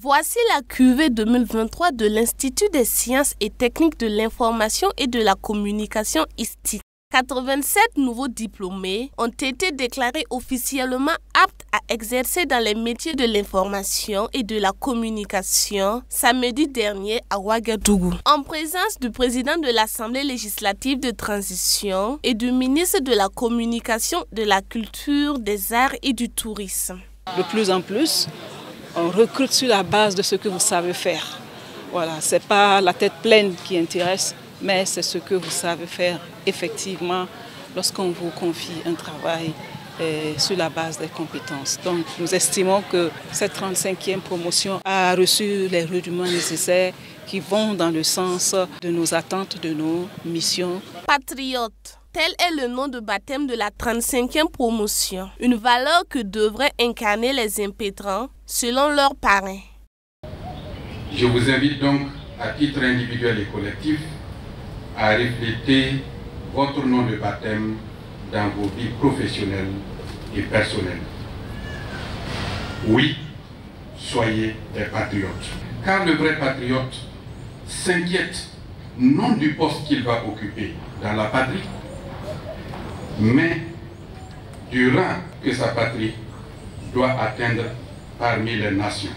Voici la cuvée 2023 de l'Institut des sciences et techniques de l'information et de la communication ISTIC. 87 nouveaux diplômés ont été déclarés officiellement aptes à exercer dans les métiers de l'information et de la communication samedi dernier à Ouagadougou, en présence du président de l'Assemblée législative de transition et du ministre de la Communication, de la Culture, des Arts et du Tourisme. De plus en plus, on recrute sur la base de ce que vous savez faire. Voilà, ce n'est pas la tête pleine qui intéresse, mais c'est ce que vous savez faire effectivement lorsqu'on vous confie un travail sur la base des compétences. Donc nous estimons que cette 35e promotion a reçu les rudiments nécessaires qui vont dans le sens de nos attentes, de nos missions. Patriote. Tel est le nom de baptême de la 35e promotion, une valeur que devraient incarner les impétrants selon leurs parrains. Je vous invite donc, à titre individuel et collectif, à refléter votre nom de baptême dans vos vies professionnelles et personnelles. Oui, soyez des patriotes. Car le vrai patriote s'inquiète non du poste qu'il va occuper dans la patrie, mais du rang que sa patrie doit atteindre parmi les nations.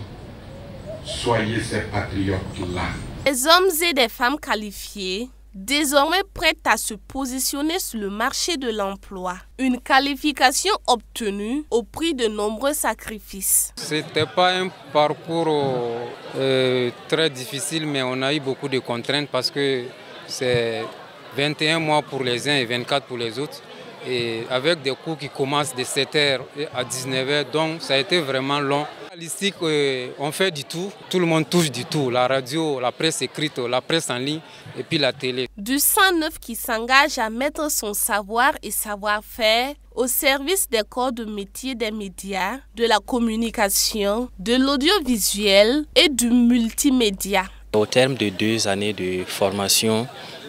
Soyez ces patriotes-là. Les hommes et des femmes qualifiés, désormais prêts à se positionner sur le marché de l'emploi. Une qualification obtenue au prix de nombreux sacrifices. Ce n'était pas un parcours très difficile, mais on a eu beaucoup de contraintes parce que c'est 21 mois pour les uns et 24 pour les autres. Et avec des cours qui commencent de 7h à 19h, donc ça a été vraiment long. À l'ISTIC, on fait du tout le monde touche du tout, la radio, la presse écrite, la presse en ligne et puis la télé. Du 109 qui s'engage à mettre son savoir et savoir-faire au service des corps de métier des médias, de la communication, de l'audiovisuel et du multimédia. Au terme de 2 années de formation,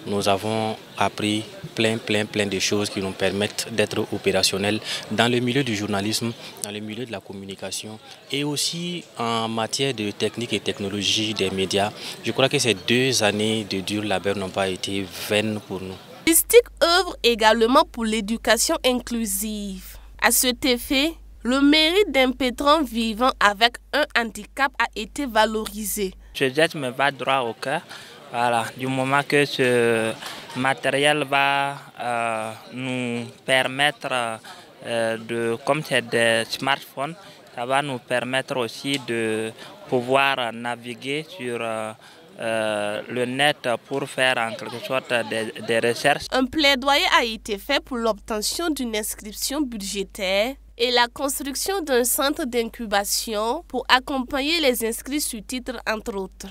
nous avons appris plein de choses qui nous permettent d'être opérationnels dans le milieu du journalisme, dans le milieu de la communication et aussi en matière de technique et technologie des médias. Je crois que ces 2 années de dur labeur n'ont pas été vaines pour nous. l'ISTIC œuvre également pour l'éducation inclusive. À cet effet, le mérite d'impétrants vivant avec un handicap a été valorisé. Ce geste me va droit au cœur. Voilà, du moment que ce matériel va nous permettre, comme c'est des smartphones, ça va nous permettre aussi de pouvoir naviguer sur le net pour faire en quelque sorte des recherches. Un plaidoyer a été fait pour l'obtention d'une inscription budgétaire et la construction d'un centre d'incubation pour accompagner les inscrits sur titre entre autres.